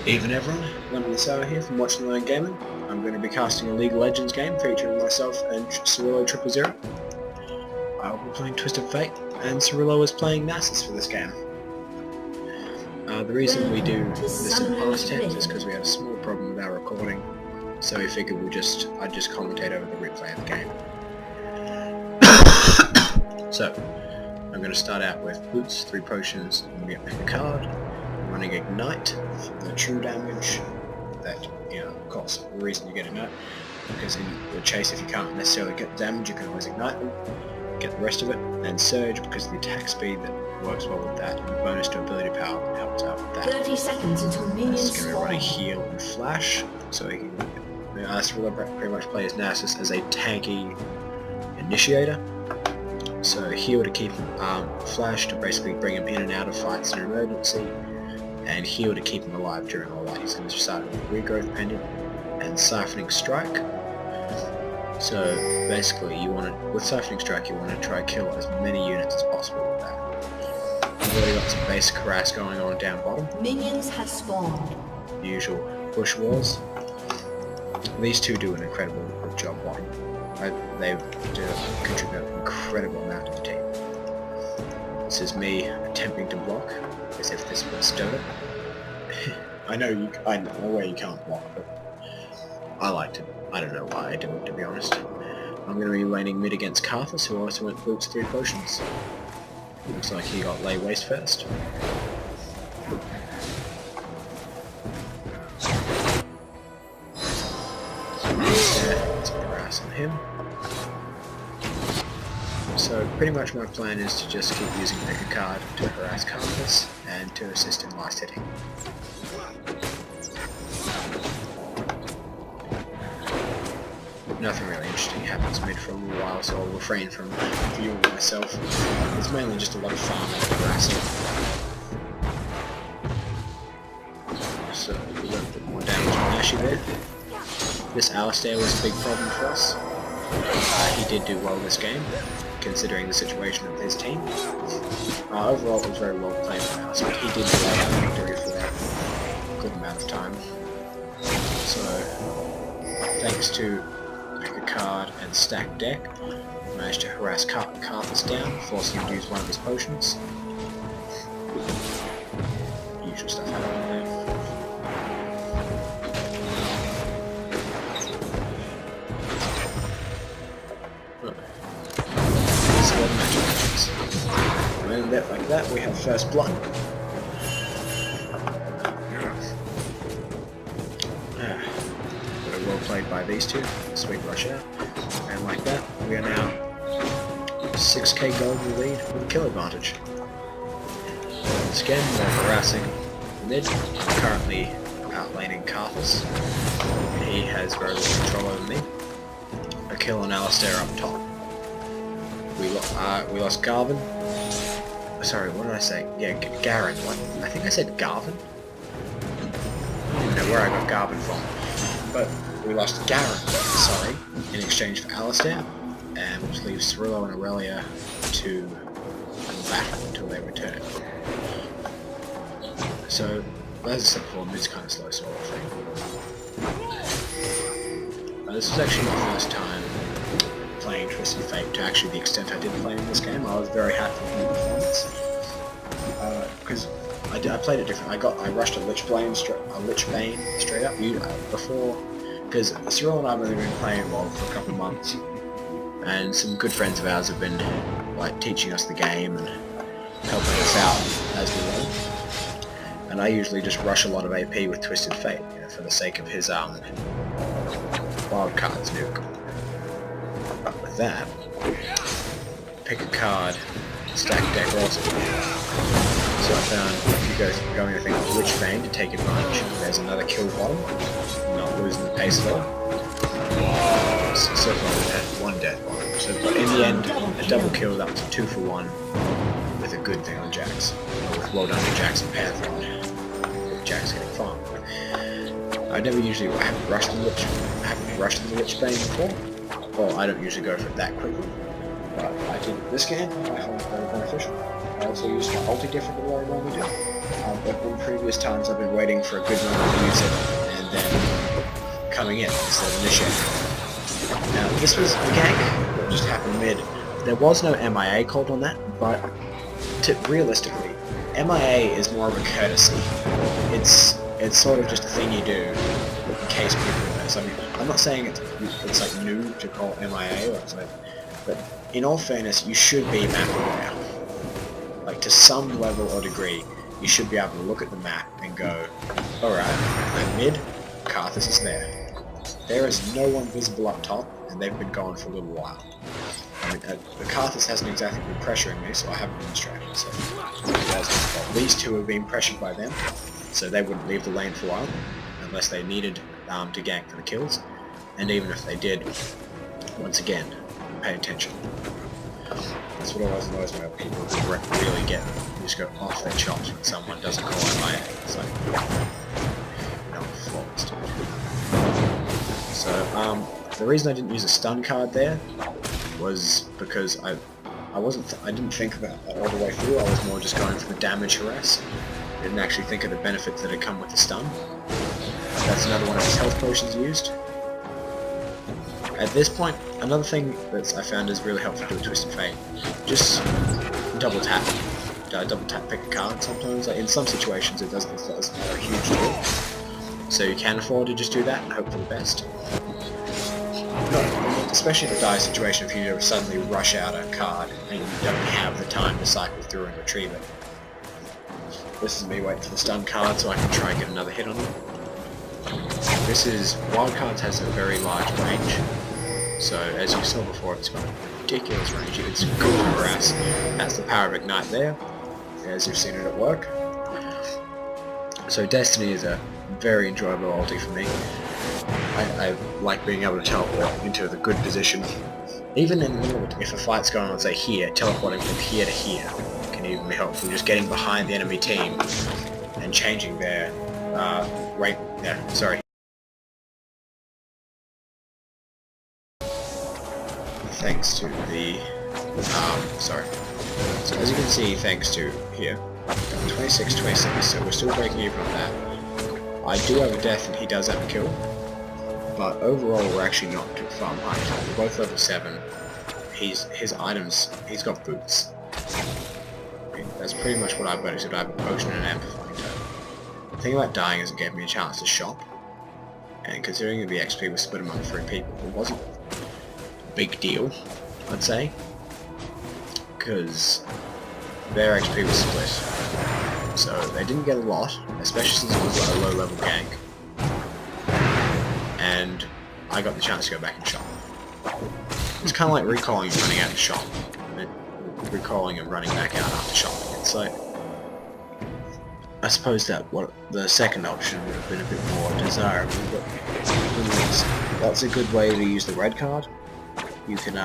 Evening everyone, Lemon Sour here from Watch and Learn Gaming. I'm going to be casting a League of Legends game featuring myself and Cirillo 000. I will be playing Twisted Fate, and Cirillo is playing Nasus for this game. The reason we do this in past tense is because we had a small problem with our recording, so we figured I'd just commentate over the replay of the game. So, I'm going to start out with boots, 3 potions, and we pick a card. Running Ignite for the true damage that, of course, the reason you get Ignite, because in the chase if you can't necessarily get the damage you can always Ignite them, get the rest of it, and Surge because of the attack speed that works well with that, and bonus to ability power helps out with that. 30 seconds until minions It's going to be running Heal and Flash, so he can pretty much play as Nasus as a tanky initiator. So Heal to keep him, Flash to basically bring him in and out of fights in an emergency, and Heal to keep him alive during all that. He's going to start with Regrowth Pendant and Siphoning Strike. So basically, with Siphoning Strike, you want to try to kill as many units as possible with that. We've already got some basic harass going on down bottom. Minions have spawned. The usual push wars. These two do an incredible job bottom. They do contribute an incredible amount to the team. This is me attempting to block, as if this was Dota. I know where you can't block, but I liked it. I don't know why I do it, to be honest. I'm going to be laning mid against Karthus, who also went boots 3 potions. Looks like he got lay waste first. Let's harass on him. So pretty much my plan is to just keep using pick a card to harass Karthus and to assist in last hitting. Nothing really interesting happens mid for a little while, so I'll refrain from viewing myself. It's mainly just a lot of farming and harassing. So we got a bit more damage on Ashy there. This Alistair was a big problem for us. He did do well this game, considering the situation of his team. Overall it was very well played by us, but he did delay our victory for a good amount of time. So, thanks to pick a card and stack deck, we managed to harass Karthus down, forcing him to use one of his potions. Usual stuff happening there. And then like that, we have first blood. Very well played by these two. Sweet rush out. And like that, we are now 6k gold in the lead with a kill advantage. Once again, we're harassing mid. I'm currently outlaning Karthus. He has very little control over me. A kill on Alistair up top. We lost Garvin. Sorry, what did I say? Yeah, Garen. What? I think I said Garvin. I don't even know where I got Garvin from. But we lost Garen, sorry, in exchange for Alistair, and which leaves Cirillo and Aurelia to battle until they return. So, as I said before, mid's kind of slow sort of thing. This was actually my first time playing Twisted Fate to actually the extent I did play in this game. I was very happy with the performance because I played it different. I rushed a Lich Bane straight up before, because Cirillo and I have only been playing WoW for a couple of months, and some good friends of ours have been like teaching us the game and helping us out as we learn. And I usually just rush a lot of AP with Twisted Fate, for the sake of his wildcards nuke. But with that, pick a card, stack deck also. So I found if you go anything like Lich Bane to take advantage, there's another kill bottom, not losing the pace at all. So far we've had 1 death bottom. So but in the end, a double kill, that was a 2 for 1 with a good thing on Jax. Well done to Jax and Pantheon, with Jax getting farmed. I haven't rushed the Lich Bane before. Well, I don't usually go for it that quickly, but I did this game. I found it very beneficial. I also used my ulti different than what I normally do. But in previous times I've been waiting for a good moment to use it, and then coming in instead of initiating. Now, this was the gank that just happened mid. There was no MIA called on that, but realistically, MIA is more of a courtesy. It's sort of just a thing you do in case people miss. I mean, I'm not saying it's like new to call MIA or something, but in all fairness, you should be map aware. Like, to some level or degree, you should be able to look at the map and go, alright, I'm mid, Karthus is there. There is no one visible up top, and they've been gone for a little while. I mean, the Karthus hasn't exactly been pressuring me, so I haven't been distracted, so these two have been pressured by them, so they wouldn't leave the lane for a while, unless they needed to gank for the kills, and even if they did, once again, pay attention. That's what always annoys me about people who really get, who just go off their chops when someone doesn't call MIA. It's like, no, flawless, dude. So, the reason I didn't use a stun card there was because I didn't think about that all the way through. I was more just going for the damage harass. I didn't actually think of the benefits that had come with the stun. That's another one of his health potions used. At this point, another thing that I found is really helpful to do a Twisted Fate. Just double tap. Double tap pick a card sometimes. Like in some situations it doesn't matter a huge deal. So you can afford to just do that and hope for the best. No, especially in a dire situation if you suddenly rush out a card and you don't have the time to cycle through and retrieve it. This is me waiting for the stun card so I can try and get another hit on them. Wildcards has a very large range, so as you saw before, it's got a ridiculous range. It's good to harass. That's the power of Ignite there, as you've seen it at work. So Destiny is a very enjoyable ulti for me. I like being able to teleport into the good position. Even in the middle, if a fight's going on, say here, teleporting from here to here can even be helpful. Just getting behind the enemy team and changing their rank. Yeah, sorry. Thanks to the sorry. So as you can see, thanks to here, 26, 26. So we're still breaking even on that. I do have a death, and he does have a kill. But overall, we're actually not too far behind. We're both level 7. His items, he's got boots. I mean, that's pretty much what I've got, except I have a potion and an amplifying totem. The thing about dying is it gave me a chance to shop, and considering that the XP was split among 3 people, it wasn't a big deal, I'd say, because their XP was split. So they didn't get a lot, especially since it was like a low level gank. And I got the chance to go back and shop. It's kind of like recalling and running out of shop. Recalling and running back out after shopping. It's like, I suppose that the second option would have been a bit more desirable, but that's a good way to use the red card. You can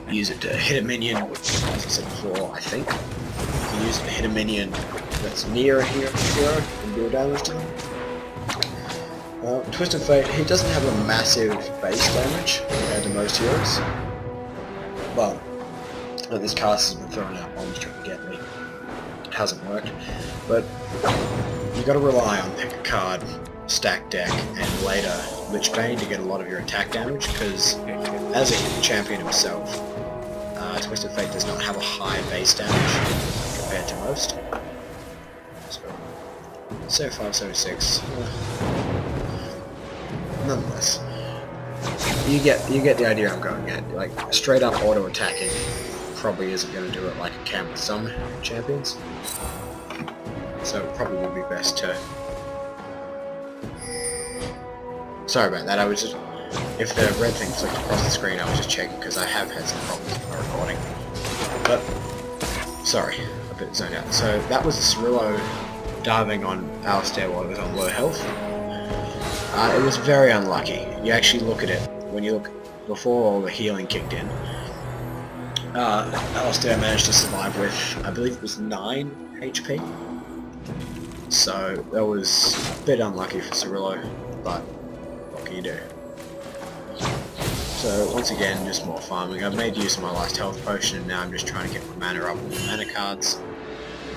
use it to hit a minion, as I said before, I think. You can use it to hit a minion that's near a hero and do damage to them. Twisted Fate, he doesn't have a massive base damage compared to most heroes, but this cast has been throwing out bombs trying to get me. It hasn't worked, but you got to rely on pick a card, stack deck, and later Lich Bane to get a lot of your attack damage, because as a champion himself, Twisted Fate does not have a high base damage compared to most. So 576. Nonetheless, you get the idea I'm going at. Like, straight up auto attacking probably isn't going to do it like it can with some champions. So it probably would be best to. Sorry about that. I was just, if the red thing flicked across the screen, I was just checking because I have had some problems with my recording. But sorry, a bit zoned out. So that was Cirillo diving on Alistair while he was on low health. It was very unlucky. You actually look at it, when you look before all the healing kicked in, Alistair managed to survive with, I believe it was 9 HP. So that was a bit unlucky for Cirillo, but what can you do? So once again, just more farming. I've made use of my last health potion, and now I'm just trying to get my mana up with the mana cards.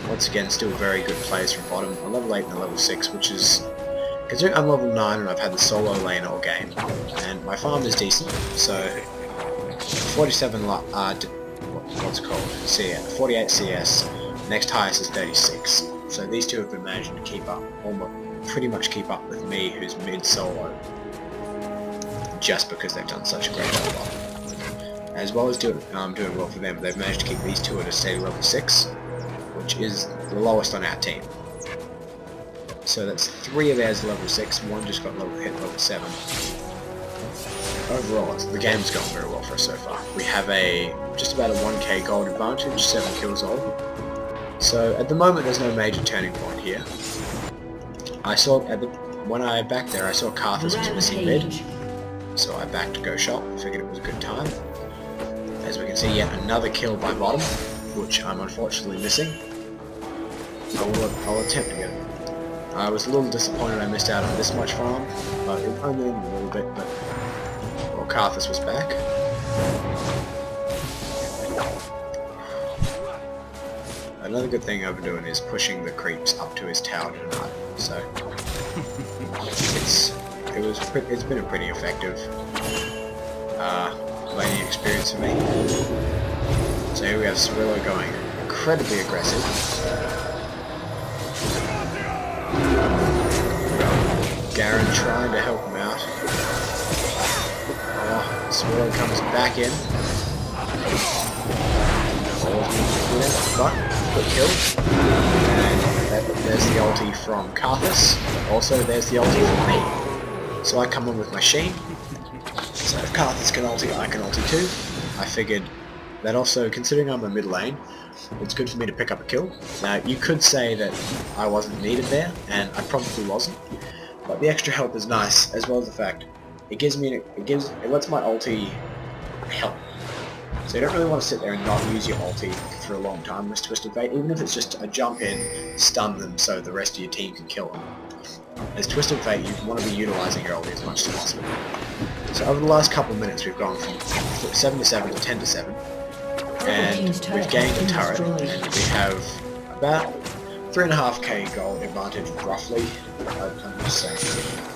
once again, still very good players from bottom. A level 8 and a level 6, which is... Considering I'm level 9 and I've had the solo lane all game, and my farm is decent, so 47 what's it called? 48 CS, next highest is 36. So these two have been managing to keep up, pretty much keep up with me, who's mid-solo, just because they've done such a great job. As well as doing well for them, they've managed to keep these two at a steady level 6, which is the lowest on our team. So that's 3 of theirs level 6, one just got hit level 7. Overall, the game's gone very well for us so far. We have just about a 1k gold advantage, 7 kills all. So at the moment there's no major turning point here. I saw, when I backed there, I saw Carthus was missing mid, so I backed to go shop, figured it was a good time. As we can see, yet another kill by bottom, which I'm unfortunately missing. I'll attempt to get it. I was a little disappointed I missed out on this much farm, but it only a little bit, but well, Carthus was back. Another good thing I've been doing is pushing the creeps up to his tower tonight, so it's been a pretty effective laning experience for me. So here we have Cirillo going incredibly aggressive. Garen trying to help him out. Oh, Cirillo comes back in. But quick kill. And there's the ulti from Carthus. Also, there's the ulti from me. So I come in with my Sheen. So if Carthus can ulti, I can ulti too. I figured that also, considering I'm a mid lane, it's good for me to pick up a kill. Now, you could say that I wasn't needed there, and I probably wasn't. But the extra help is nice, as well as the fact it lets my ulti help. So you don't really want to sit there and not use your ulti for a long time with Twisted Fate, even if it's just a jump in, stun them so the rest of your team can kill them. As Twisted Fate, you want to be utilising your ulti as much as possible. So over the last couple of minutes we've gone from 7 to 7 to 10 to 7, and we've gained a turret, and we have about 3.5k gold advantage roughly. I'm just saying.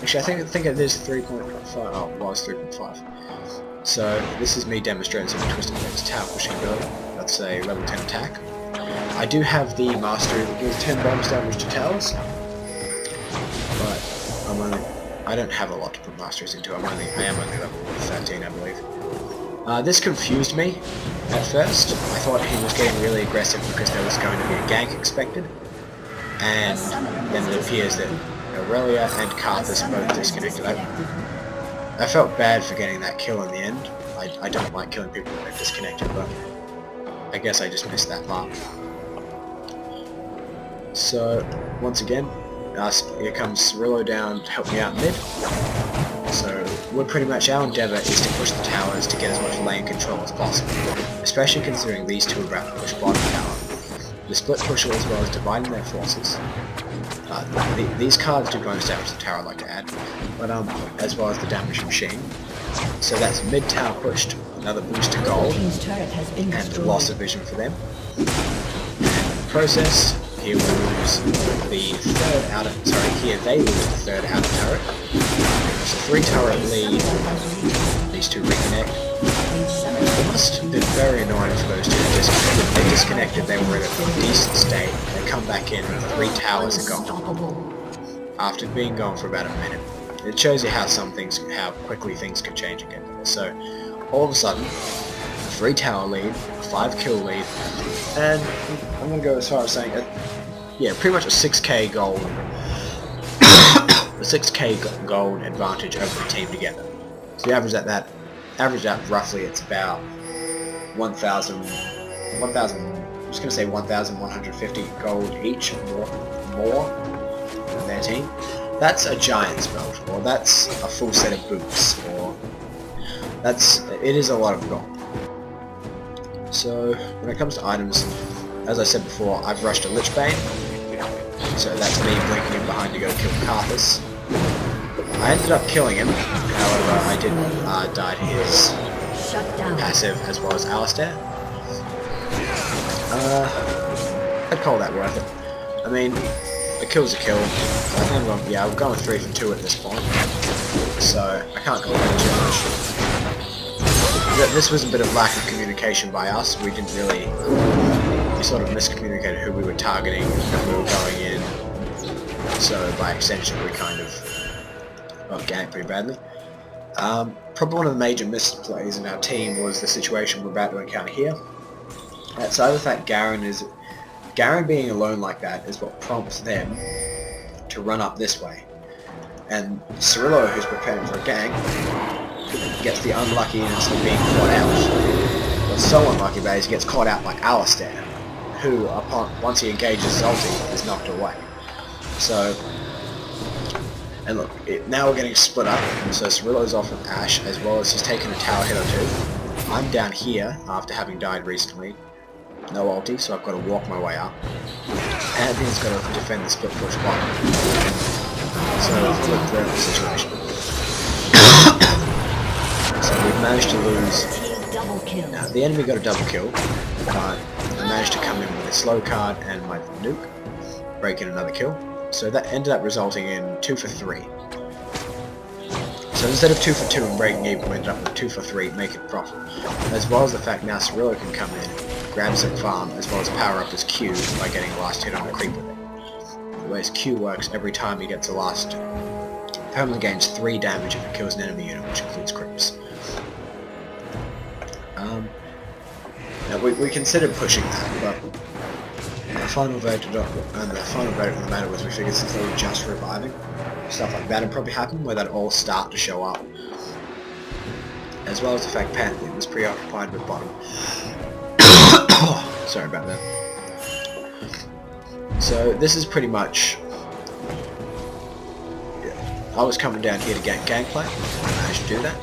Actually, I think it is 3.5. Oh, it was 3.5. So this is me demonstrating some Twisted Fate's tower pushing ability. That's a level 10 attack. I do have the mastery that gives 10 bonus damage to towers, but I don't have a lot to put masteries into. I am only level 13, I believe. This confused me at first. I thought he was getting really aggressive because there was going to be a gank expected, and then it appears that Aurelia and Carthus both disconnected. I felt bad for getting that kill in the end. I don't like killing people when they're disconnected, but I guess I just missed that part. So, once again, here comes Cirillo down to help me out mid. So, we're pretty much, our endeavour is to push the towers to get as much lane control as possible, especially considering these two are about to push bottom tower. The split pusher as well as dividing their forces. These cards do bonus damage to the tower, I'd like to add, but as well as the damage machine. So that's mid tower pushed, another boost to gold, and loss of vision for them. And in the process, here we lose the third outer. Sorry, here they lose the third outer turret. It's a 3-turret lead. These two reconnect. It must have been very annoying for those two to disconnect. They disconnected, they were in a decent state. They come back in, 3 towers are gone. After being gone for about a minute. It shows you how how quickly things can change again. So, all of a sudden, 3 tower lead, a 5 kill lead, and I'm going to go as far as saying, yeah, pretty much a 6k gold, a 6k gold advantage over the team together. So you average out roughly, it's about 1,000, I'm just going to say 1,150 gold each, more than their team. That's a giant's belt, or that's a full set of boots, or it is a lot of gold. So when it comes to items, as I said before, I've rushed a Lich Bane, so that's me blinking in behind to go kill Carthus. I ended up killing him, however I did die to his passive as well as Alistair. I'd call that worth it. I mean, a kill's a kill. I think I'm going 3 for 2 at this point. So, I can't complain too much. This was a bit of lack of communication by us. We didn't really... We sort of miscommunicated who we were targeting and we were going in. So, by extension, we kind of got ganked pretty badly. Probably one of the major misplays in our team was the situation we're about to encounter here. Outside of the fact Garen being alone like that is what prompts them to run up this way. And Cirillo, who's preparing for a gank, gets the unluckiness of being caught out. But so unlucky that he gets caught out by Alistair, who, once he engages his ulti, is knocked away. So, and look, now we're getting split up, so Cirillo's off with Ashe, as well as he's taken a tower hit or two. I'm down here, after having died recently. No ulti, so I've got to walk my way up. And he's got to defend the split push bottom. So, let's look through the situation. So we've managed to lose. Now, the enemy got a double kill, but I managed to come in with a slow card and my nuke, break in another kill. So that ended up resulting in 2 for 3. So instead of 2 for 2 and breaking even, we ended up with 2 for 3, make it profit. As well as the fact now Cirillo can come in, grab some farm, as well as power up his Q by getting a last hit on a creep with it. The way his Q works, every time he gets a last, permanently gains 3 damage if it kills an enemy unit, which includes creeps. Now we considered pushing that, but the final verdict of the matter was we figured since they were just reviving, stuff like that would probably happen, where they'd all start to show up. As well as the fact Pantheon was preoccupied with bottom. Sorry about that. So this is pretty much... Yeah, I was coming down here to get gameplay, I should do that.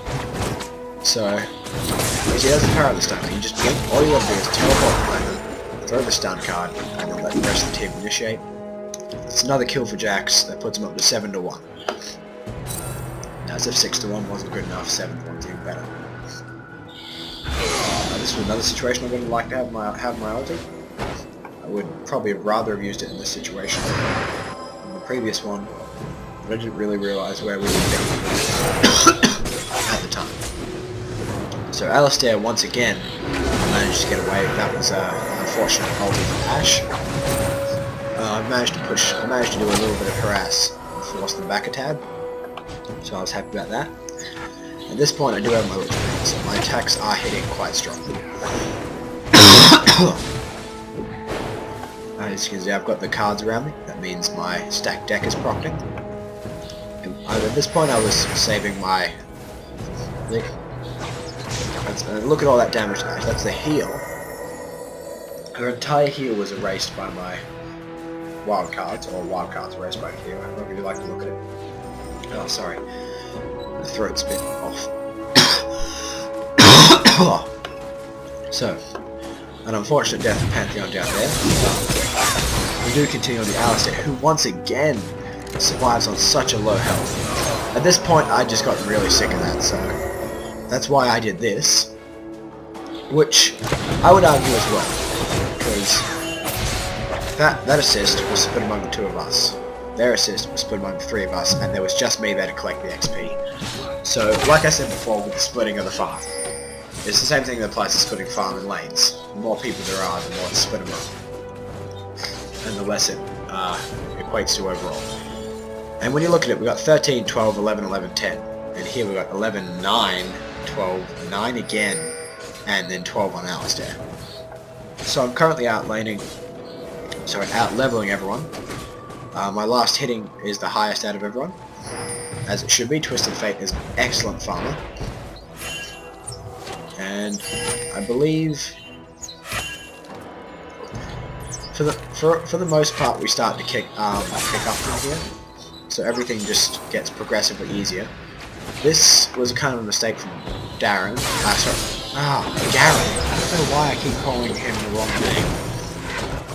So, see, that's the power of the stun. You just blink, all you gotta do is teleport behind them, throw the stun card, and then let the rest of the team initiate. It's another kill for Jax, that puts him up to 7 to 1. Now, as if 6 to 1 wasn't good enough, 7 to 1's even better. This was another situation I wouldn't like to have my ulti. I would probably have rather have used it in this situation than the previous one, but I didn't really realize where we would be at the time. So Alistair once again managed to get away. That was an unfortunate ulti from Ashe. I managed to do a little bit of harass and force them back a tad. So I was happy about that. At this point I do have my Lich Bane, so my attacks are hitting quite strongly. As you can see, I've got the cards around me. That means my stacked deck is procting. At this point I was saving my... Look at all that damage there. That's the heal. Her entire heal was erased by my wild cards, or wild cards erased by the heal. I don't really like to look at it. Oh, sorry. The throat's bit off. So, an unfortunate death of Pantheon down there. We do continue on the Alistair, who once again survives on such a low health. At this point, I just got really sick of that, so that's why I did this. Which, I would argue as well, because that assist was split among the 2 of us. Their assist was split among the 3 of us, and there was just me there to collect the XP. So, like I said before with the splitting of the farm, it's the same thing that applies to splitting farm and lanes. The more people there are, the more it's split among. And the less it equates to overall. And when you look at it, we got 13, 12, 11, 11, 10. And here we got 11, 9, 12, 9 again, and then 12 on Alistair. So I'm currently out leveling everyone. My last hitting is the highest out of everyone, as it should be. Twisted Fate is an excellent farmer. And I believe for the most part we start to kick up from here, so everything just gets progressively easier. This was kind of a mistake from Garen. I don't know why I keep calling him the wrong name.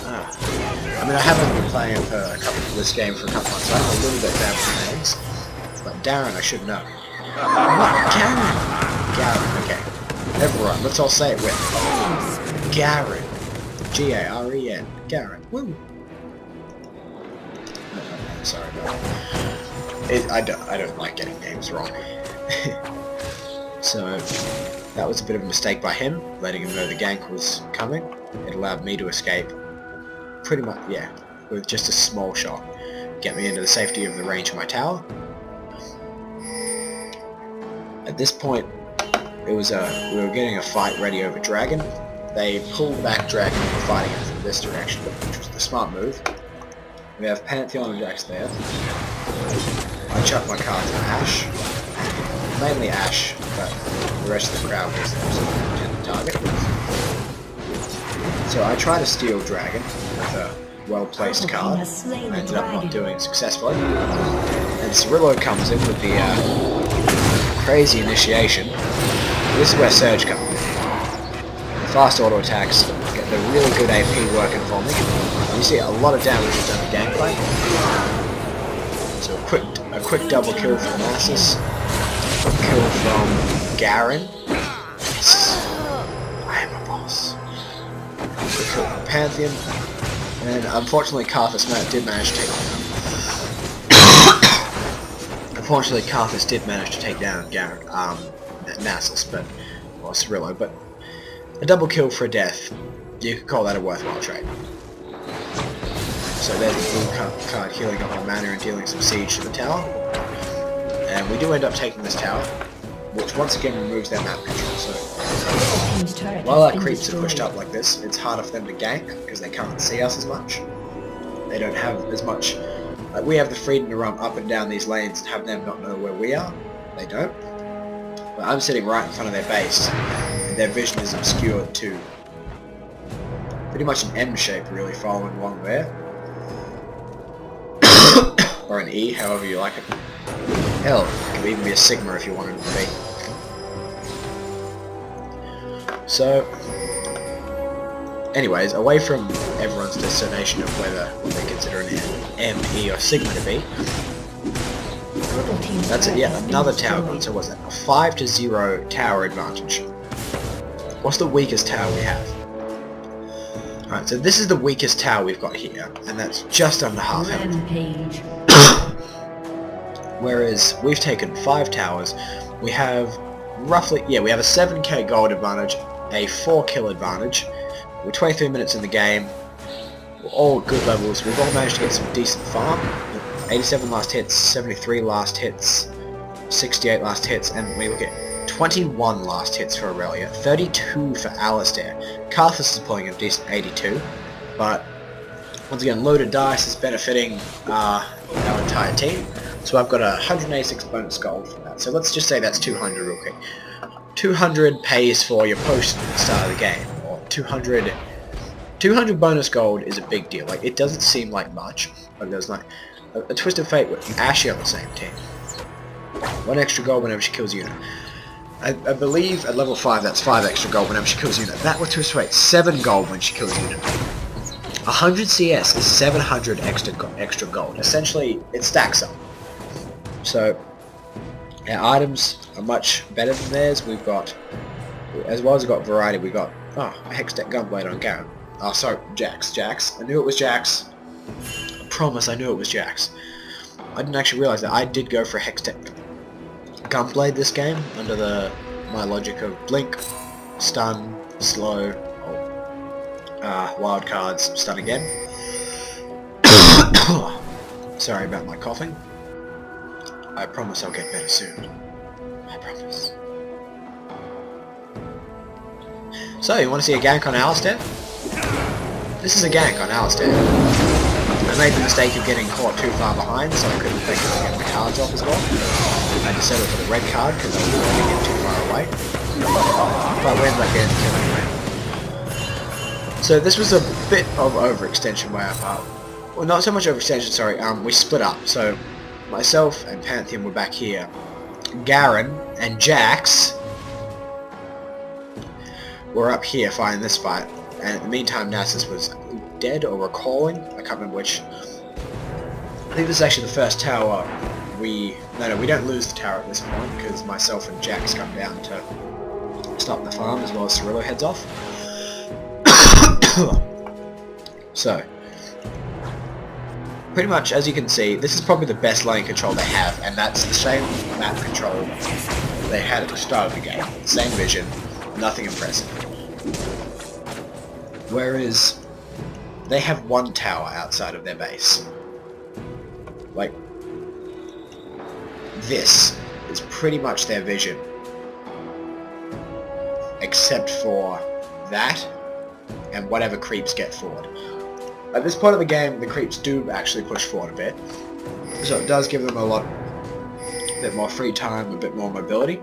I mean, I haven't been playing this game for a couple months, so I'm a little bit bad with names. But Darren, I should know. Not Garen! Garen, okay. Everyone, let's all say it with. Garen. G-A-R-E-N. again. Garen. Woo! Sorry about that. I don't like getting names wrong. So, that was a bit of a mistake by him, letting him know the gank was coming. It allowed me to escape, pretty much, yeah, with just a small shot. Get me into the safety of the range of my tower. At this point, we were getting a fight ready over Dragon. They pulled back Dragon and were fighting it from this direction, which was the smart move. We have Pantheon and Jax there. I chuck my cards at Ashe. Mainly Ashe, but the rest of the crowd was the target. So I try to steal Dragon with a well-placed card. I ended up not doing it successfully. And Cirillo comes in with the crazy initiation. This is where Surge comes in. The fast auto attacks get the really good AP working for me. You see a lot of damage done in gameplay. So a quick double kill from Nasus. A kill from Garen. Yes. I am a boss. A quick kill from Pantheon. And unfortunately Karthus did manage to take down. Unfortunately Karthus did manage to take down Garen, Nasus, or Cirillo, but a double kill for a death, you could call that a worthwhile trade. So there's the blue card healing up on mana and dealing some siege to the tower. And we do end up taking this tower, which once again removes their map control. So while our creeps are pushed up like this, it's harder for them to gank because they can't see us as much. They don't have as much. Like, we have the freedom to run up and down these lanes and have them not know where we are. They don't. But I'm sitting right in front of their base, and their vision is obscured to pretty much an M shape, really, following along there. Or an E, however you like it. Hell, it could even be a Sigma if you wanted it to be. So, anyways, away from everyone's destination of whether they consider an M, E, or Sigma to be, that's it, yeah, another tower gone. So what's that? A 5-0 tower advantage. What's the weakest tower we have? Alright, so this is the weakest tower we've got here, and that's just under half health. Whereas we've taken 5 towers, we have roughly, yeah, we have a 7k gold advantage, a 4 kill advantage. We're 23 minutes in the game, we're all at good levels, we've all managed to get some decent farm. 87 last hits, 73 last hits, 68 last hits, and we look at 21 last hits for Aurelia, 32 for Alistair. Karthus is pulling a decent 82, but once again, loaded dice is benefiting our entire team. So I've got 186 bonus gold from that. So let's just say that's 200 real quick. 200 pays for your post at the start of the game, or 200 bonus gold is a big deal. Like, it doesn't seem like much, but there's like a twist of fate with Ashe on the same team. 1 extra gold whenever she kills a unit. I believe at level 5 that's 5 extra gold whenever she kills a unit. That with twist of fate, 7 gold when she kills a unit. 100 CS is 700 extra gold. Essentially, it stacks up. So, our items are much better than theirs. We've got, as well as we've got variety, we've got, a Hextech Gunblade on Garen. Oh, sorry, Jax. I knew it was Jax. I promise I knew it was Jax. I didn't actually realize that. I did go for Hextech Gunblade this game, under my logic of blink, stun, slow, wild cards, stun again. Sorry about my coughing. I promise I'll get better soon. I promise. So, you want to see a gank on Alistair? This is a gank on Alistair. I made the mistake of getting caught too far behind, so I couldn't think of getting my cards off as well. I had to settle for the red card because I was going to get too far away. But we ended up getting the kill anyway. So this was a bit of overextension by our part. Well, not so much overextension, sorry, we split up. So myself and Pantheon were back here. Garen and Jax were up here fighting this fight. And in the meantime, Nasus was dead or recalling. I can't remember which. I think this is actually the first tower we don't lose the tower at this point because myself and Jax come down to stop the farm as well as Cirillo heads off. So, pretty much, as you can see, this is probably the best lane control they have, and that's the same map control they had at the start of the game. Same vision, nothing impressive. Whereas, they have one tower outside of their base. Like, this is pretty much their vision. Except for that, and whatever creeps get forward. At this point of the game, the creeps do actually push forward a bit, so it does give them a bit more free time, a bit more mobility,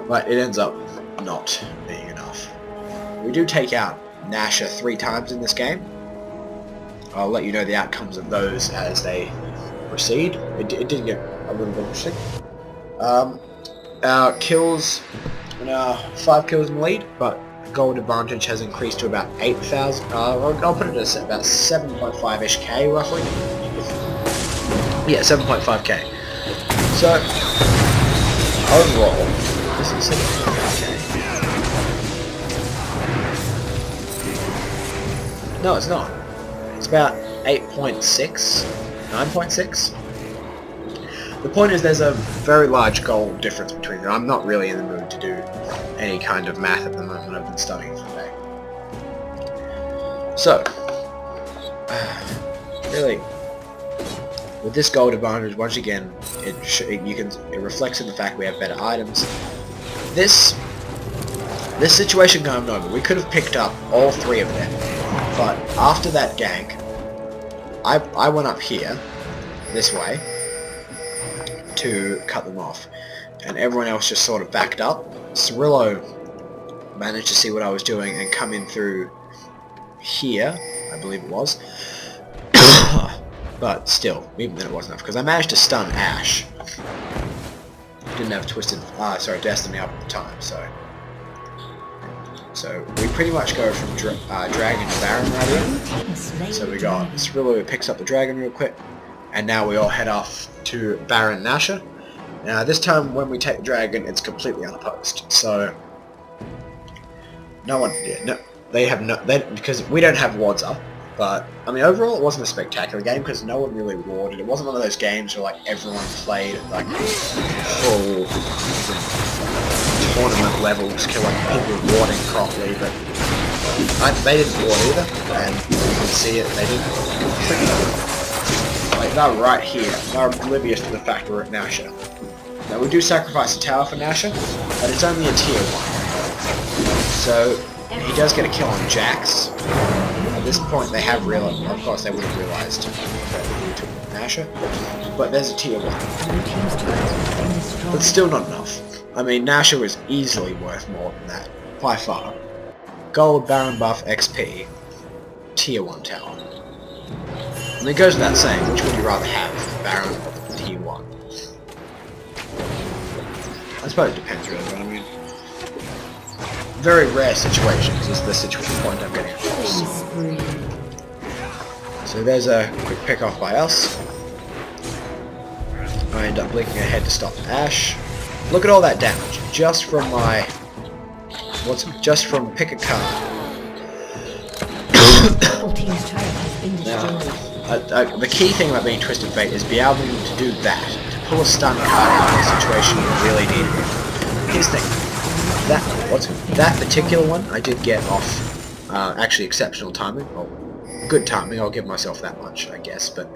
but it ends up not being enough. We do take out Nasher 3 times in this game. I'll let you know the outcomes of those as they proceed. It did get a little bit interesting. Our kills, 5 kills in the lead, but gold advantage has increased to about 8,000. I'll put it at about 7.5-ish K roughly. Yeah, 7.5K. So overall, this is 7.5K. No, it's not. It's about 8.6, 9.6. The point is there's a very large goal difference between them. I'm not really in the mood to do any kind of math at the moment. I've been studying for the day. So, really, with this gold advantage, once again, it reflects in the fact we have better items. This situation going over, we could have picked up all 3 of them, but after that gank, I went up here, this way, to cut them off, and everyone else just sort of backed up. Cirillo managed to see what I was doing and come in through here, I believe it was. But still, even then it wasn't enough, because I managed to stun Ash. Didn't have Destiny up at the time, so we pretty much go from Dragon to Baron right here. So we got Cirillo who picks up the Dragon real quick, and now we all head off to Baron Nasher. Now this time when we take the Dragon, it's completely unopposed. So no one, because we don't have wards up. But I mean, overall, it wasn't a spectacular game because no one really warded. It wasn't one of those games where like everyone played like full tournament levels, killing people warding properly. But they didn't ward either, and you can see it. They didn't. Like they're right here. They're oblivious to the fact we're at Nasher. Now we do sacrifice a tower for Nasher, but it's only a tier 1. So he does get a kill on Jax. At this point they have realized, of course they would have realized that we took Nasher, but there's a tier 1. But still not enough. I mean, Nasher was easily worth more than that, by far. Gold, Baron buff, XP, tier 1 tower. And it goes without saying, which would you rather have, Baron or tier 1? I suppose it depends really, but I mean, very rare situations is the point I'm getting across. So there's a quick pick off by us. I end up blinking ahead to stop Ash. Look at all that damage just from my pick a card. Now, the key thing about being Twisted Fate is be able to do that, to pull a stun card out of a situation you really need it. Here's the thing. That particular one I did get off actually exceptional timing, or good timing, I'll give myself that much I guess, but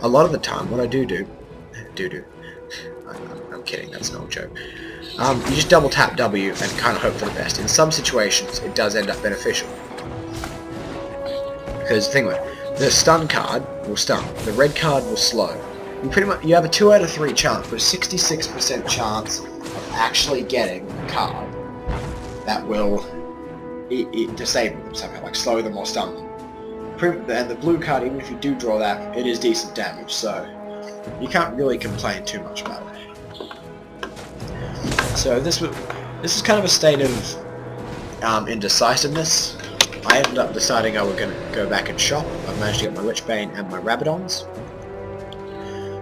a lot of the time what I do I'm kidding, that's not a joke, you just double tap W and kind of hope for the best. In some situations it does end up beneficial, because think about it, the stun card will stun, the red card will slow. You have a 2 out of 3 chance, but a 66% chance of actually getting a card that will disable them somehow, like slow them or stun them. And the blue card, even if you do draw that, it is decent damage, so you can't really complain too much about it. So this is kind of a state of indecisiveness. I ended up deciding I was going to go back and shop. I've managed to get my Witchbane and my Rabadons.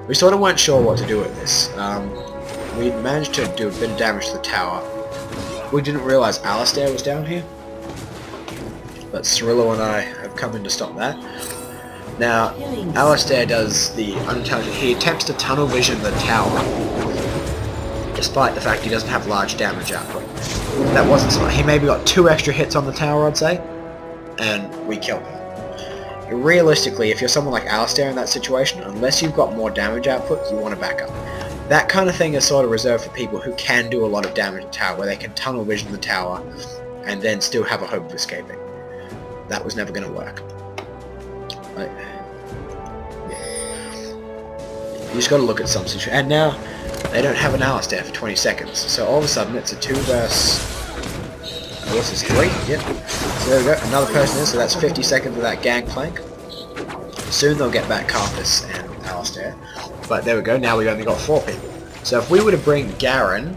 We sort of weren't sure what to do with this. We managed to do a bit of damage to the tower. We didn't realise Alistair was down here, but Cirillo and I have come in to stop that. Now, Alistair does the unintelligent. He attempts to tunnel vision the tower, despite the fact he doesn't have large damage output. That wasn't smart. He maybe got 2 extra hits on the tower, I'd say, and we killed him. Realistically, if you're someone like Alistair in that situation, unless you've got more damage output, you want to back up. That kind of thing is sort of reserved for people who can do a lot of damage to the tower, where they can tunnel vision the tower and then still have a hope of escaping. That was never going to work. Right. Yeah. You just got to look at some situation. And now, they don't have an Alistair for 20 seconds, so all of a sudden it's a 2 versus... what's this, 3? Yep. So there we go, another person in, so that's 50 seconds of that gangplank. Soon they'll get back Carthus and Alistair. But there we go, now we've only got 4 people. So if we were to bring Garen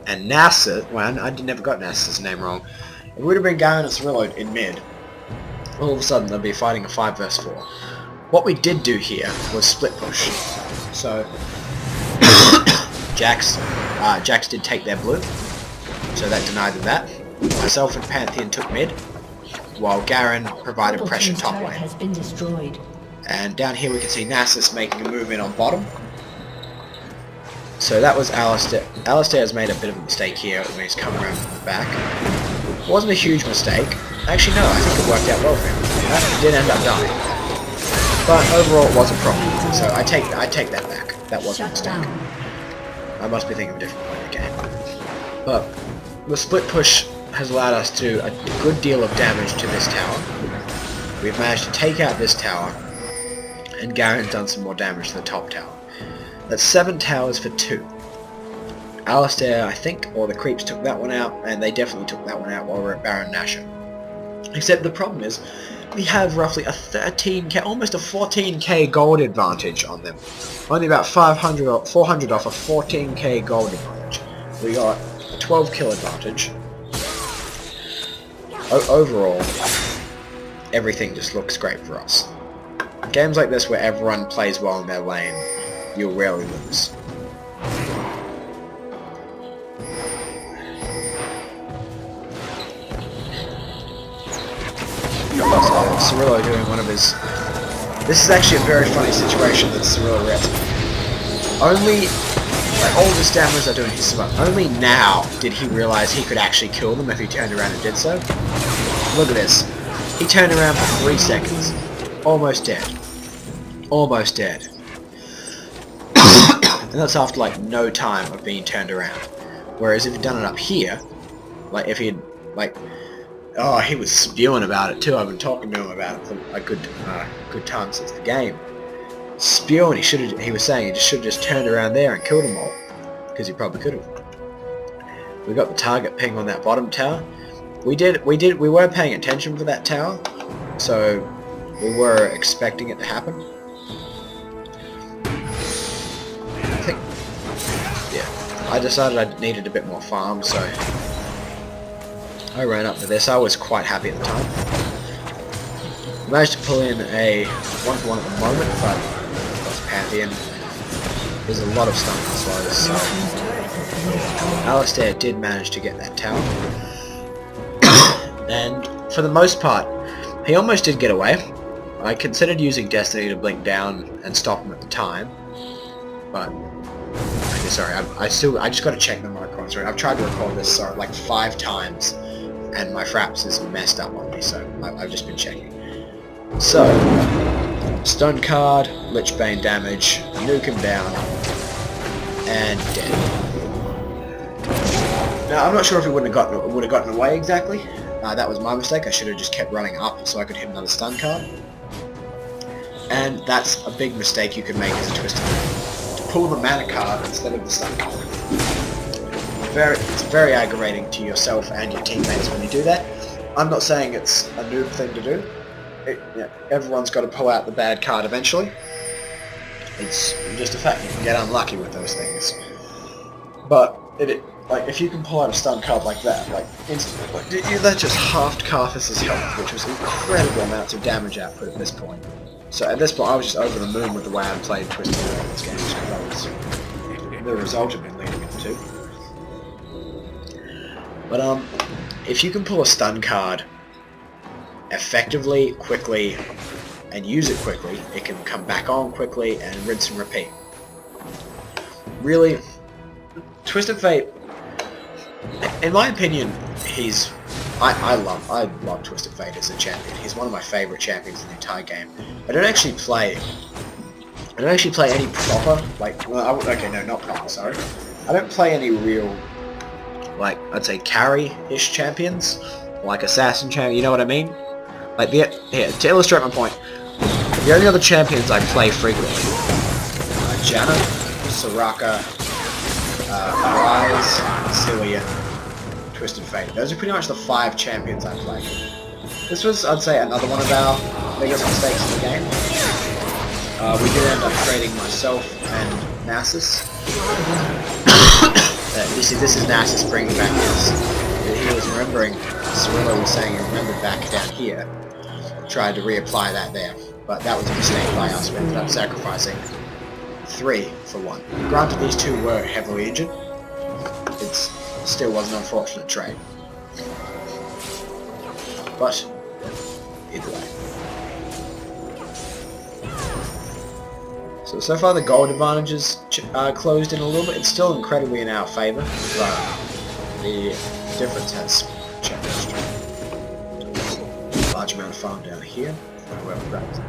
and Nassus, well, I never got Nassus' name wrong. If we were to bring Garen and Cirillo in mid, all of a sudden they'll be fighting a 5 versus 4. What we did do here was split push. So Jax did take their blue, so that denied them that. Myself and Pantheon took mid, while Garen provided pressure top lane. Has been destroyed. And down here we can see Nassus making a move in on bottom. So that was Alistair. Alistair has made a bit of a mistake here when he's come around from the back. It wasn't a huge mistake. Actually no, I think it worked out well for him. He did end up dying. But overall it was a problem. So I take that back. That wasn't a mistake. I must be thinking of a different point of the game. But the split push has allowed us to do a good deal of damage to this tower. We've managed to take out this tower, and Garen's done some more damage to the top tower. That's 7 towers for 2. Alistair, I think, or the creeps took that one out, and they definitely took that one out while we're at Baron Nashor. Except the problem is, we have roughly a 13k, almost a 14k gold advantage on them. Only about 500 or 400 off a 14k gold advantage. We got a 12 kill advantage. Overall, everything just looks great for us. Games like this where everyone plays well in their lane, you'll rarely lose. Cirillo doing one of his... This is actually a very funny situation that Cirillo read. Only... Like, all this damage they're doing, he's only now did he realize he could actually kill them if he turned around and did so. Look at this. He turned around for 3 seconds. Almost dead. Almost dead. And that's after, like, no time of being turned around. Whereas if he'd done it up here, like, if he'd, like... Oh, he was spewing about it too. I've been talking to him about it for a good time since the game. Spewing, he was saying he just should have just turned around there and killed them all. Because he probably could have. We got the target ping on that bottom tower. We were paying attention for that tower, so we were expecting it to happen. I think, yeah, I decided I needed a bit more farm, so I ran up to this. I was quite happy at the time. Managed to pull in a 1-for-1 at the moment, but plus Pantheon. There's a lot of stuff slows, so Alistair did manage to get that tower. And for the most part, he almost did get away. I considered using Destiny to blink down and stop him at the time, but okay, sorry, I just got to check the microphones. I've tried to record this like 5 times, and my fraps is messed up on me, so I've just been checking. So, stun card, Lich Bane damage, nuke him down, and dead. Now I'm not sure if he would have gotten away exactly. That was my mistake. I should have just kept running up so I could hit another stun card. And that's a big mistake you could make as a Twisted Knight. To pull the mana card instead of the stun card. It's very aggravating to yourself and your teammates when you do that. I'm not saying it's a noob thing to do. Everyone's got to pull out the bad card eventually. It's just a fact you can get unlucky with those things. But like if you can pull out a stun card like that, like instantly, like that just halved Carthus' health, which was incredible amounts of damage output at this point. So at this point, I was just over the moon with the way I played Twisted Knight in this game, because that was the result of been leading into. But if you can pull a stun card effectively, quickly, and use it quickly. It can come back on quickly and rinse and repeat. Really, Twisted Fate, in my opinion, I love Twisted Fate as a champion. He's one of my favorite champions in the entire game. I don't actually play any proper, like, well, okay, no, not proper, sorry. I don't play any real, like, I'd say carry-ish champions, like assassin champion, you know what I mean? Like, here, to illustrate my point, the only other champions I play frequently are Janna, Soraka, Rise, Cirillo, Twisted Fate. Those are pretty much the 5 champions I play. This was, I'd say, another one of our biggest mistakes in the game. We did end up trading myself and Nasus. This is Nasus bringing back his... He was remembering, Cirillo was saying he remembered back down here. Tried to reapply that there. But that was a mistake by us. We ended up sacrificing 3 for 1. Granted, these 2 were heavily injured. It still was an unfortunate trade. But, either way. So far the gold advantage is closed in a little bit. It's still incredibly in our favour, but the difference has changed. Large amount of farm down here. Whoever grabs it.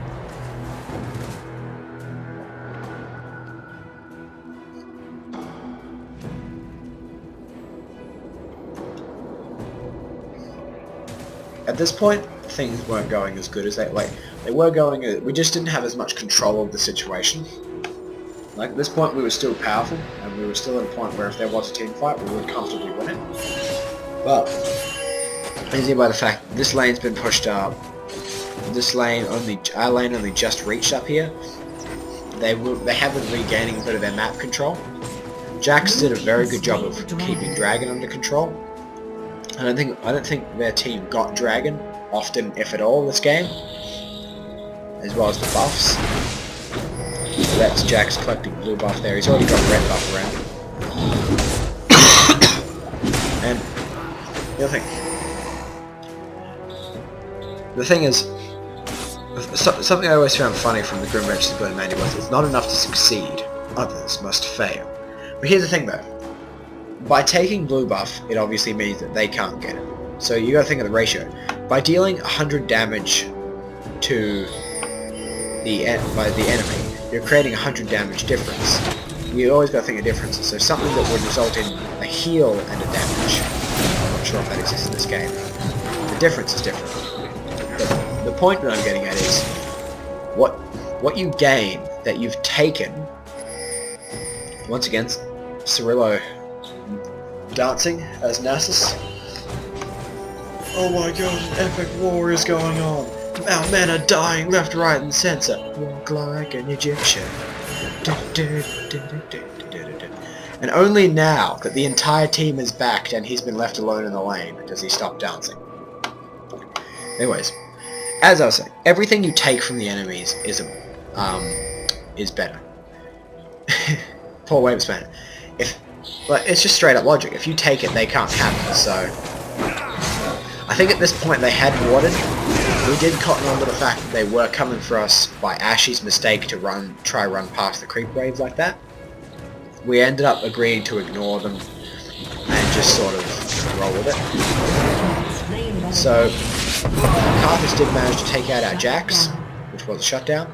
At this point, things weren't going as good as they were going. We just didn't have as much control of the situation. Like, at this point, we were still powerful, and we were still at a point where if there was a team fight, we would comfortably win it. But easy by the fact this lane's been pushed up. This lane our lane only just reached up here. They have been regaining a bit of their map control. Jax did a very good job of keeping Dragon under control. I don't think their team got Dragon often, if at all, this game, as well as the buffs. So that's Jax collecting blue buff there. He's already got red buff around. And the thing is, something I always found funny from the Grim Reacher's Burn manual was it's not enough to succeed, others must fail. But here's the thing though. By taking blue buff, it obviously means that they can't get it. So you gotta think of the ratio. By dealing 100 damage to the enemy, you're creating 100 damage difference. You always gotta think of differences. So something that would result in a heal and a damage. I'm not sure if that exists in this game. The difference is different. But the point that I'm getting at is what you gain that you've taken. Once again, Cirillo dancing as Nasus. Oh my god, an epic war is going on. Our men are dying left, right, and centre. Walk like an Egyptian. And only now that the entire team is backed and he's been left alone in the lane does he stop dancing. Anyways, as I was saying, everything you take from the enemies is better. Poor way of explaining it. It's just straight up logic. If you take it, they can't have it. So I think at this point they had warded. We did cotton on to the fact that they were coming for us by Ashy's mistake to try run past the creep waves like that. We ended up agreeing to ignore them and just sort of roll with it. So Carthage did manage to take out our Jax, which was a shutdown.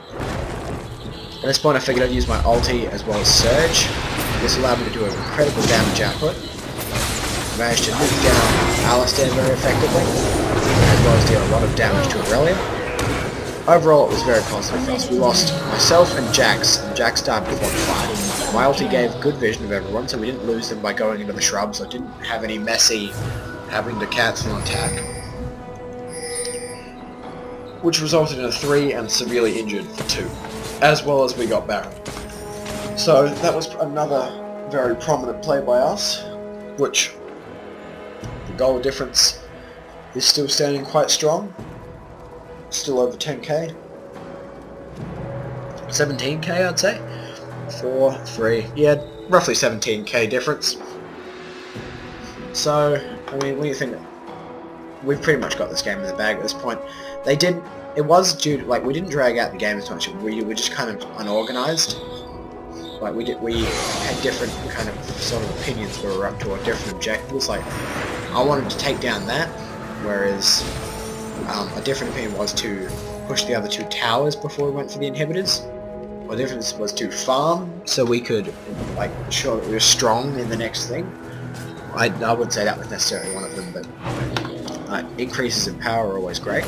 At this point I figured I'd use my ulti as well as Surge. This allowed me to do an incredible damage output. I managed to nuke down Alistair very effectively, as well as deal a lot of damage to Aurelia. Overall, it was very positive for us. We lost myself and Jax died before the fight. My ulti gave good vision of everyone, so we didn't lose them by going into the shrubs. I didn't have any messy having to cancel an attack, which resulted in a 3 and severely injured for 2, as well as we got Baron. So that was another very prominent play by us, which the goal difference is still standing quite strong. Still over 10k. 17k I'd say. 4, 3, yeah, roughly 17k difference. So, I mean, what do you think? we've pretty much got this game in the bag at this point. They did. It was due to, like, we didn't drag out the game as much. We were just kind of unorganized. Like we had different kind of sort of opinions we were up to, or different objectives. Like I wanted to take down that, whereas a different opinion was to push the other 2 towers before we went for the inhibitors. Or the difference was to farm so we could like ensure that we were strong in the next thing. I wouldn't say that was necessarily one of them, but increases in power are always great.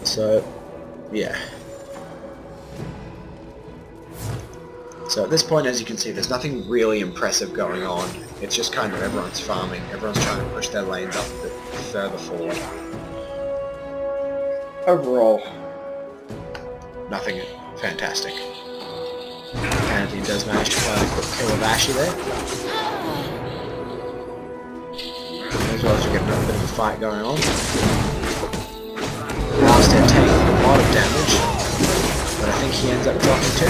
So yeah. So at this point, as you can see, there's nothing really impressive going on. It's just kind of everyone's farming. Everyone's trying to push their lanes up a bit further forward. Overall, nothing fantastic. Pantheon does manage to find a quick kill of Ashy there. As well as we get another bit of a fight going on. Master taking a lot of damage, but I think he ends up dropping too.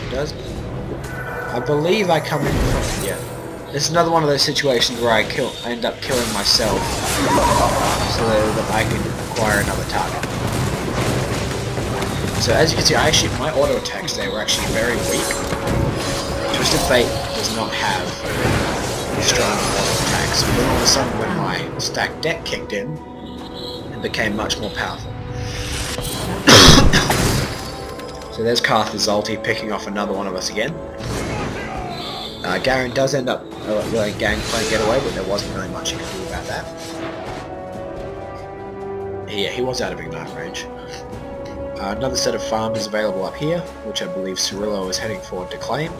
Does. I believe I come in from, yeah. This is another one of those situations where I end up killing myself so that I can acquire another target. So as you can see, my auto attacks there were actually very weak. Twisted Fate does not have strong auto attacks, but all of a sudden when my stacked deck kicked in, it became much more powerful. So there's Karth's ulti picking off another one of us again. Garen does end up letting Gangplank get away, but there wasn't really much you could do about that. Yeah, he was out of Ignite range. Another set of farms is available up here, which I believe Cirillo is heading forward to claim.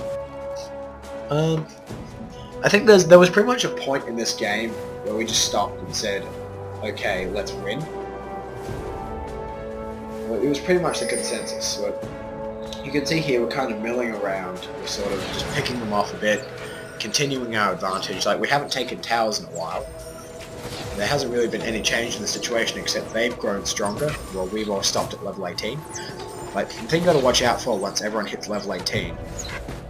I think there was pretty much a point in this game where we just stopped and said, okay, let's win. Well, it was pretty much the consensus. So you can see here we're kind of milling around, we're sort of just picking them off a bit, continuing our advantage. Like, we haven't taken towers in a while. There hasn't really been any change in the situation except they've grown stronger, while we've all stopped at level 18. Like, the thing you gotta watch out for once everyone hits level 18,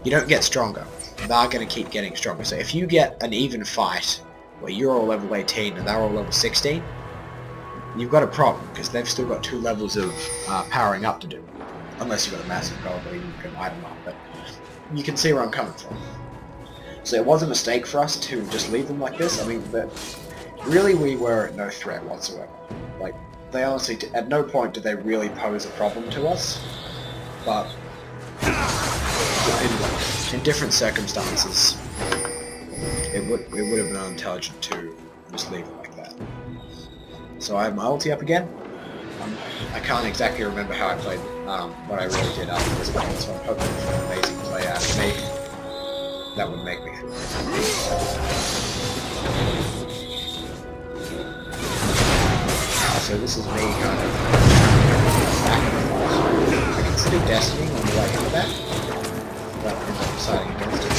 you don't get stronger. They're gonna keep getting stronger. So if you get an even fight, where you're all level 18 and they're all level 16, you've got a problem, because they've still got 2 levels of powering up to do. Unless you've got a massive gold lead, you can light them up, but you can see where I'm coming from. So it was a mistake for us to just leave them like this. I mean, but really we were at no threat whatsoever. Like, they honestly, at no point did they really pose a problem to us, but in different circumstances, it would have been unintelligent to just leave it like that. So I have my ulti up again. I can't exactly remember how I played what I really did after this game, so I'm hoping for an amazing play out of me. That would make me feel good. So this is me kind of back and forth. I consider Destiny on the way into that, but I'm not deciding against it.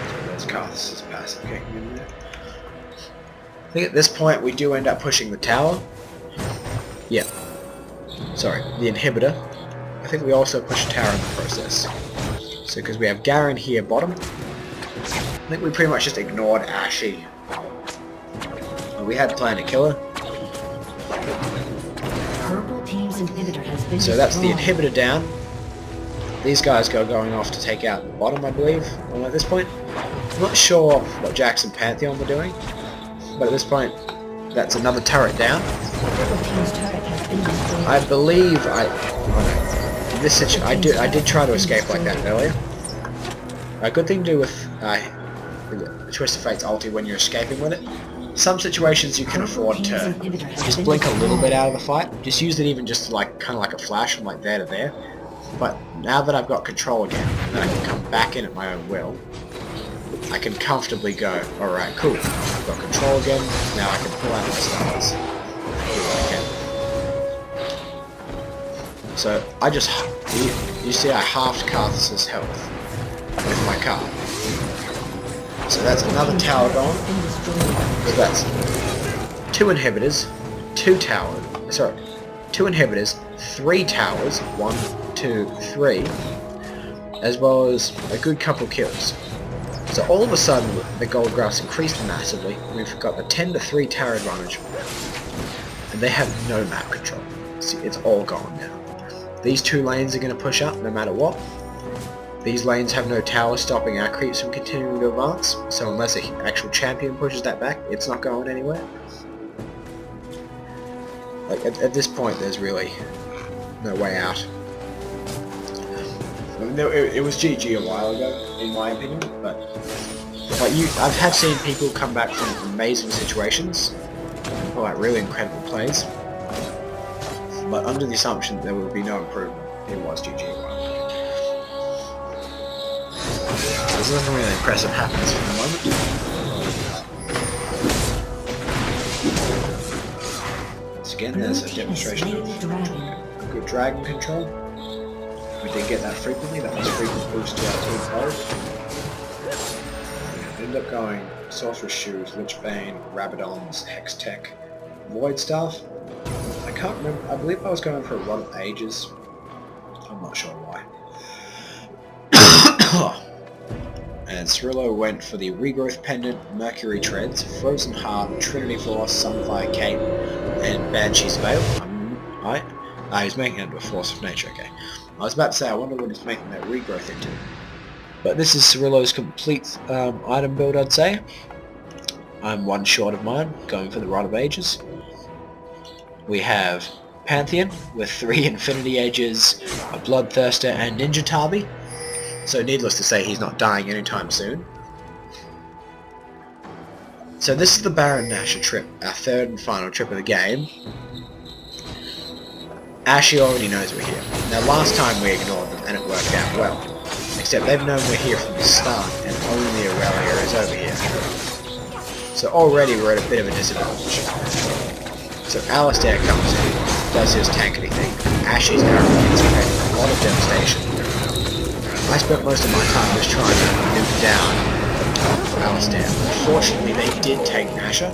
So there's Karth's passive kicking in there. I think at this point we do end up pushing the tower. Yeah. Sorry, the inhibitor. I think we also push a tower in the process. So because we have Garen here bottom, I think we pretty much just ignored Ashy. We had planned to kill her. Purple team's inhibitor has been So that's the destroyed. inhibitor down. These guys going off to take out the bottom, I believe, at this point. I'm not sure what Jax and Pantheon were doing, but at this point, that's another turret down. Purple team's turret has been destroyed. I believe in this situation, I did try to escape like that earlier. A good thing to do with the Twisted Fate's ulti when you're escaping with it. Some situations you can afford to just blink a little bit out of the fight. Just use it even just like kind of like a flash from like there to there. But now that I've got control again, and I can come back in at my own will, I can comfortably go, alright, cool, I've got control again, now I can pull out my stars. Do what I can. So I just, you see I halved Karthus' health with my card. So that's another tower gone. So that's 2 inhibitors, 2 towers, sorry, 2 inhibitors, 3 towers, 1, 2, 3. as well as a good couple kills. So all of a sudden, the gold graphs increased massively. We've got the 10-3 tower advantage, and they have no map control. See, it's all gone now. These two lanes are going to push up no matter what. These lanes have no tower stopping our creeps from continuing to advance, so unless an actual champion pushes that back, it's not going anywhere. Like, at this point, there's really no way out. I mean, it was GG a while ago, in my opinion, but I've had seen people come back from amazing situations, or like really incredible plays, but under the assumption that there would be no improvement, it was GG a while ago. There's nothing really impressive happens for the moment. So again, there's a demonstration of good dragon control. We did get that frequently, that was a frequent boost to our team code. We ended up going Sorcerer's Shoes, Lichbane, Rabadons, Hextech, Void Staff. I can't remember, I believe I was going for a Rod of Ages. I'm not sure why. And Cirillo went for the Regrowth Pendant, Mercury Treads, Frozen Heart, Trinity Force, Sunfire Cape, and Banshee's Veil. He's making it into a Force of Nature, okay. I was about to say, I wonder what he's making that regrowth into. But this is Cirillo's complete item build, I'd say. I'm one short of mine, going for the Rod of Ages. We have Pantheon, with 3 Infinity Ages, a Bloodthirster, and Ninja Tabi. So needless to say, he's not dying anytime soon. So this is the Baron Nashor trip, our third and final trip of the game. Ashy already knows we're here. Now last time we ignored them and it worked out well. Except they've known we're here from the start and only Aurelia is over here. So already we're at a bit of a disadvantage. So Alistair comes in, does his tankety thing. Ashy's arrow gets a lot of devastation. I spent most of my time just trying to nuke down Alistair. Unfortunately they did take Nashor.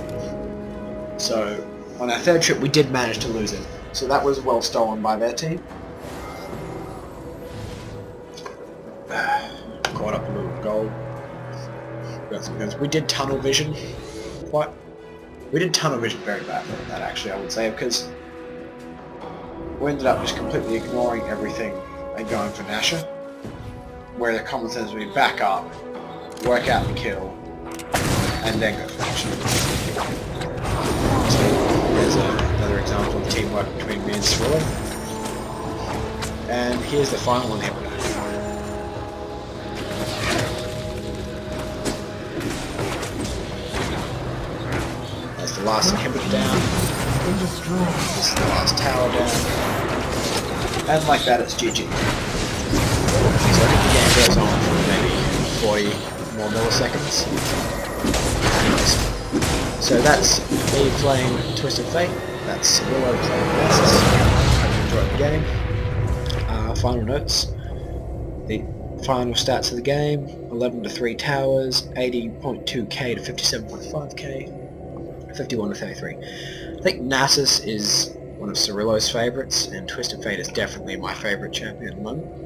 So on our third trip we did manage to lose him. So that was well stolen by their team. Caught up a little gold. Got some guns. We did tunnel vision. We did tunnel vision very badly with that, actually, I would say, because we ended up just completely ignoring everything and going for Nashor. Where the common sense would be back up, work out the kill, and then go for Nashor. So there's another example of teamwork between me and Cirillo. And here's the final inhibitor. That's the last inhibitor down. This is the last tower down. And like that, it's GG. So I think the game goes on for maybe 40 more milliseconds. Anyways. So that's me playing Twisted Fate, that's Cirillo playing Nessus. Hope you enjoyed the game. Final notes. The final stats of the game, 11-3 towers, 80.2k to 57.5k, 51 to 33. I think Nessus is one of Cirillo's favourites, and Twisted Fate is definitely my favourite champion at the moment.